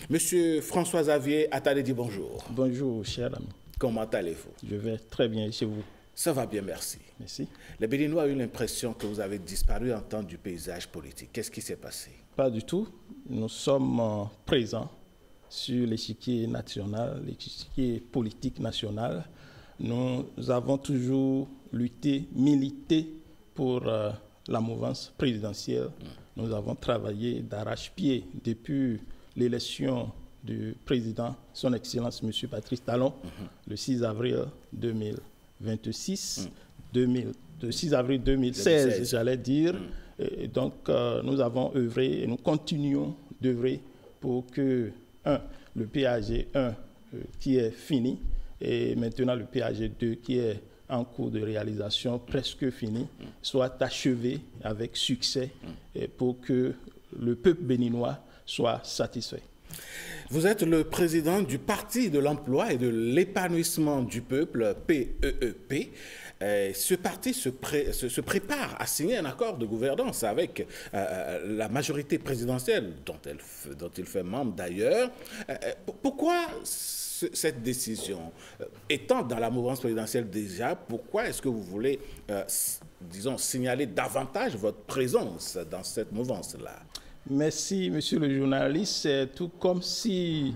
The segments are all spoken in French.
Monsieur François-Xavier Ataledi, bonjour. Bonjour, cher ami. Comment allez-vous? Je vais très bien chez vous. Ça va bien, merci. Merci. Les Béninois ont eu l'impression que vous avez disparu en temps du paysage politique. Qu'est-ce qui s'est passé? Pas du tout. Nous sommes présents sur l'échiquier national, l'échiquier politique national. Nous avons toujours lutté, milité pour la mouvance présidentielle. Nous avons travaillé d'arrache-pied depuis l'élection du président, son Excellence M. Patrice Talon, le 6 avril 2026, le 6 avril 2016, j'allais dire. Et donc, nous avons œuvré et nous continuons d'œuvrer pour que, le PAG 1 qui est fini, et maintenant le PAG 2 qui est en cours de réalisation, presque fini, soit achevé avec succès pour que le peuple béninois soit satisfait. Vous êtes le président du Parti de l'emploi et de l'épanouissement du peuple, PEEP. Ce parti se prépare à signer un accord de gouvernance avec la majorité présidentielle, dont il fait membre d'ailleurs. Pourquoi cette décision? Étant dans la mouvance présidentielle déjà, pourquoi est-ce que vous voulez, disons, signaler davantage votre présence dans cette mouvance-là? Merci, monsieur le journaliste. C'est tout comme si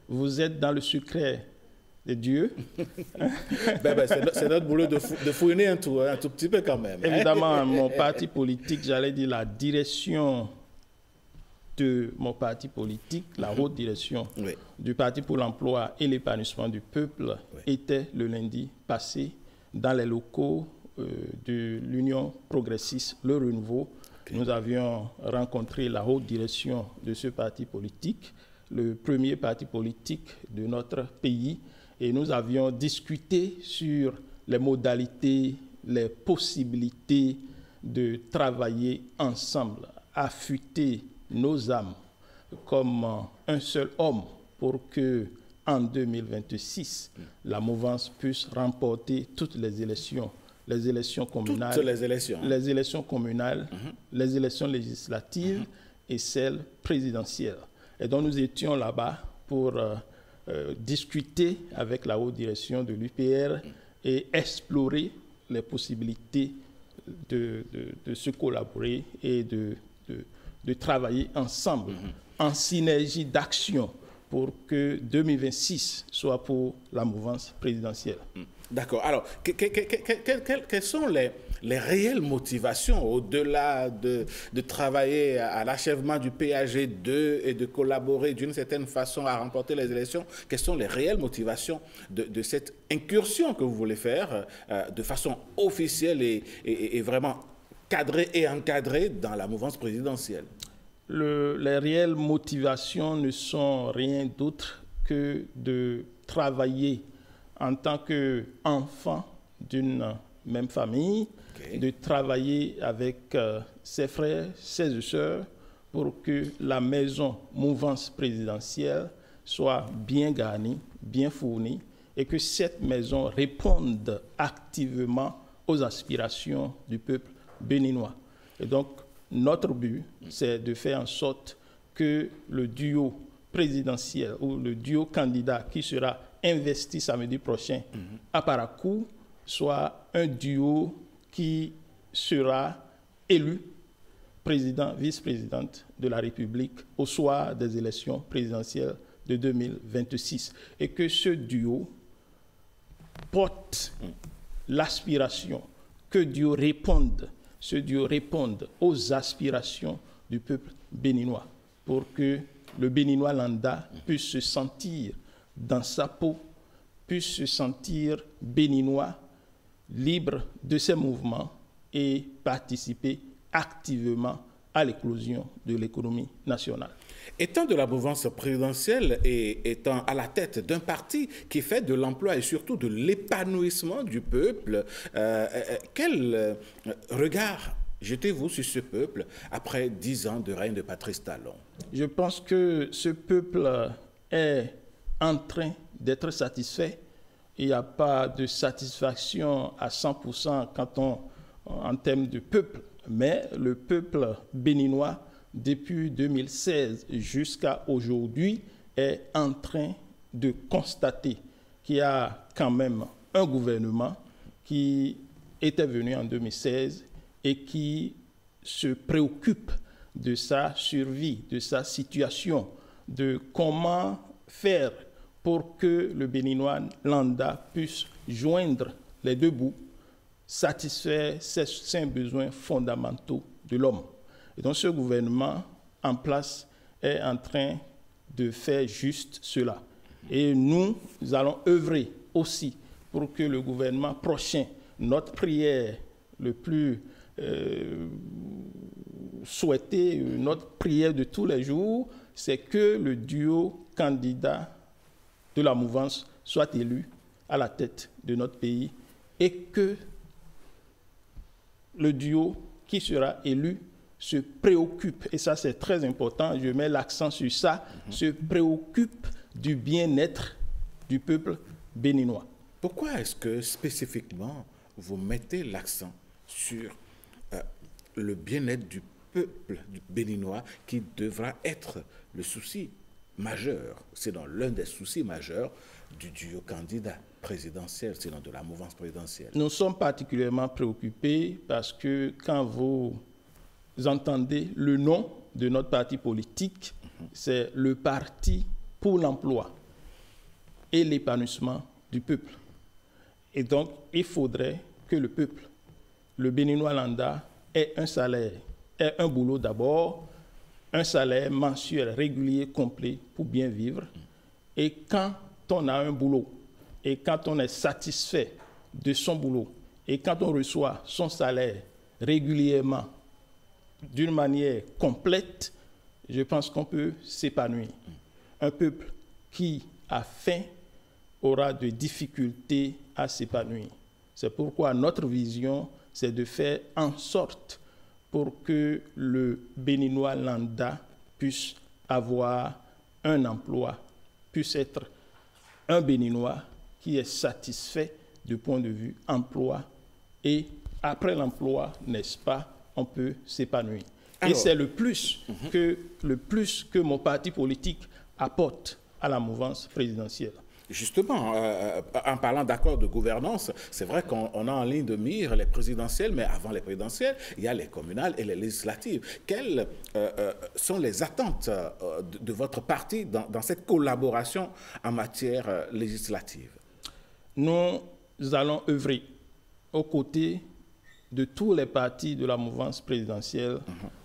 vous êtes dans le secret de Dieu. C'est notre boulot de fouiner un tout petit peu quand même. Évidemment, mon parti politique, j'allais dire la direction de mon parti politique, la haute direction du Parti pour l'emploi et l'épanouissement du peuple, était le lundi passé dans les locaux de l'Union progressiste Le Renouveau. Nous avions rencontré la haute direction de ce parti politique, le premier parti politique de notre pays, et nous avions discuté sur les modalités, les possibilités de travailler ensemble, affûter nos âmes comme un seul homme pour que, en 2026, la mouvance puisse remporter toutes les élections communales, les élections communales, les élections législatives et celles présidentielles. Et donc nous étions là-bas pour discuter avec la haute direction de l'UPR et explorer les possibilités de se collaborer et de travailler ensemble en synergie d'action pour que 2026 soit pour la mouvance présidentielle. D'accord. Alors, quelles sont les réelles motivations au-delà de travailler à l'achèvement du PAG 2 et de collaborer d'une certaine façon à remporter les élections? Quelles sont les réelles motivations de cette incursion que vous voulez faire de façon officielle et vraiment cadrée et encadrée dans la mouvance présidentielle? Les réelles motivations ne sont rien d'autre que de travailler en tant qu'enfant d'une même famille, de travailler avec ses frères, ses sœurs, pour que la maison mouvance présidentielle soit bien garnie, bien fournie, et que cette maison réponde activement aux aspirations du peuple béninois. Et donc, notre but, c'est de faire en sorte que le duo présidentiel ou le duo candidat qui sera investi samedi prochain à Parakou soit un duo qui sera élu président, vice-présidente de la République au soir des élections présidentielles de 2026. Et que ce duo porte l'aspiration, que ce duo réponde aux aspirations du peuple béninois pour que le béninois lambda puisse se sentir dans sa peau, puisse se sentir béninois, libre de ses mouvements et participer activement à l'éclosion de l'économie nationale. Étant de la mouvance présidentielle et étant à la tête d'un parti qui fait de l'emploi et surtout de l'épanouissement du peuple, quel regard jetez-vous sur ce peuple après 10 ans de règne de Patrice Talon? Je pense que ce peuple est en train d'être satisfait. Il n'y a pas de satisfaction à 100% en termes de peuple, mais le peuple béninois, depuis 2016 jusqu'à aujourd'hui, est en train de constater qu'il y a quand même un gouvernement qui était venu en 2016 et qui se préoccupe de sa survie, de sa situation, de comment faire pour que le Béninois lambda puisse joindre les deux bouts, satisfaire ces 5 besoins fondamentaux de l'homme. Et donc ce gouvernement en place est en train de faire juste cela. Et nous allons œuvrer aussi pour que le gouvernement prochain, notre prière le plus souhaitée, notre prière de tous les jours, c'est que le duo candidat de la mouvance soit élu à la tête de notre pays et que le duo qui sera élu se préoccupe, et ça c'est très important, je mets l'accent sur ça, se préoccupe du bien-être du peuple béninois. Pourquoi est-ce que spécifiquement vous mettez l'accent sur le bien-être du peuple béninois qui devra être le souci majeur, sinon l'un des soucis majeurs du duo candidat présidentiel, sinon de la mouvance présidentielle? Nous sommes particulièrement préoccupés parce que quand vous entendez le nom de notre parti politique, c'est le Parti pour l'emploi et l'épanouissement du peuple. Et donc, il faudrait que le peuple, le Béninois lambda, ait un salaire, ait un boulot d'abord, un salaire mensuel régulier, complet pour bien vivre. Et quand on a un boulot, et quand on est satisfait de son boulot, et quand on reçoit son salaire régulièrement, d'une manière complète, je pense qu'on peut s'épanouir. Un peuple qui a faim aura de difficultés à s'épanouir. C'est pourquoi notre vision, c'est de faire en sorte pour que le Béninois lambda puisse avoir un emploi, puisse être un Béninois qui est satisfait du point de vue emploi. Et après l'emploi, n'est-ce pas, on peut s'épanouir. Et c'est le plus que mon parti politique apporte à la mouvance présidentielle. Justement, en parlant d'accord de gouvernance, c'est vrai qu'on a en ligne de mire les présidentielles, mais avant les présidentielles, il y a les communales et les législatives. Quelles sont les attentes de votre parti dans cette collaboration en matière législative? Nous allons œuvrer aux côtés de tous les partis de la mouvance présidentielle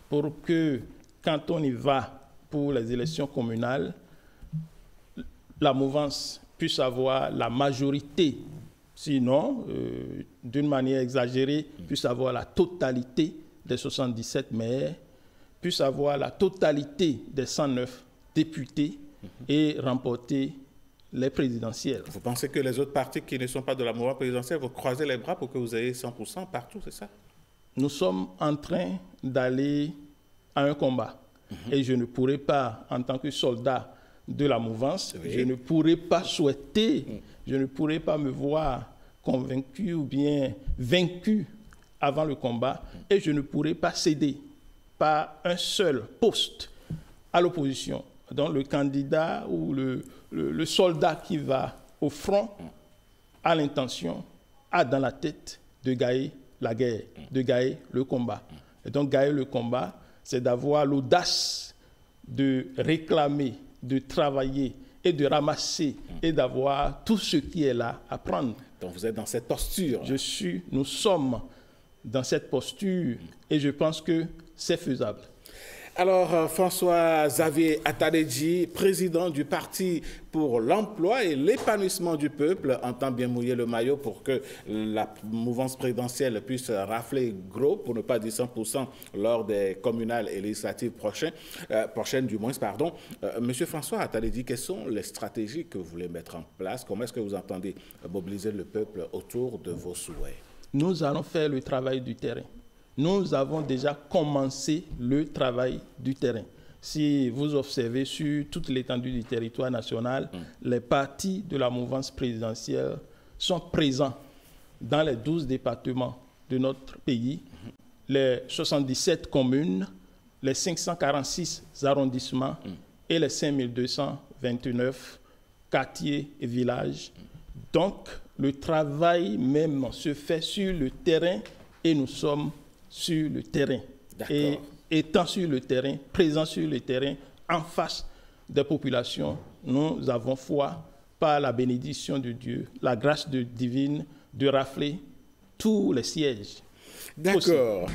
pour que, quand on y va pour les élections communales, la mouvance puisse avoir la majorité, sinon, d'une manière exagérée, puisse avoir la totalité des 77 maires, puisse avoir la totalité des 109 députés et remporter les présidentielles. Vous pensez que les autres partis qui ne sont pas de la mouvance présidentielle vont croiser les bras pour que vous ayez 100% partout, c'est ça? Nous sommes en train d'aller à un combat. Et je ne pourrais pas, en tant que soldat de la mouvance, je ne pourrais pas souhaiter, je ne pourrais pas me voir convaincu ou bien vaincu avant le combat, et je ne pourrais pas céder par un seul poste à l'opposition. Donc le candidat ou le soldat qui va au front a l'intention, a dans la tête de gagner la guerre, de gagner le combat. Et donc gagner le combat, c'est d'avoir l'audace de réclamer, de travailler et de ramasser et d'avoir tout ce qui est là à prendre. Donc vous êtes dans cette posture. Nous sommes dans cette posture et je pense que c'est faisable. Alors, François-Xavier Ataledji, président du Parti pour l'emploi et l'épanouissement du peuple, entend bien mouiller le maillot pour que la mouvance présidentielle puisse rafler gros, pour ne pas dire 100%, lors des communales et législatives prochaines du moins, pardon. Monsieur François Ataledji, quelles sont les stratégies que vous voulez mettre en place? Comment est-ce que vous entendez mobiliser le peuple autour de vos souhaits? Nous allons faire le travail du terrain. Nous avons déjà commencé le travail du terrain. Si vous observez sur toute l'étendue du territoire national, les partis de la mouvance présidentielle sont présents dans les 12 départements de notre pays, les 77 communes, les 546 arrondissements et les 5220 29 quartiers et villages. Donc, le travail même se fait sur le terrain et nous sommes sur le terrain. Et étant sur le terrain, présents sur le terrain, en face des populations, nous avons foi, par la bénédiction de Dieu, la grâce divine, de rafler tous les sièges. D'accord.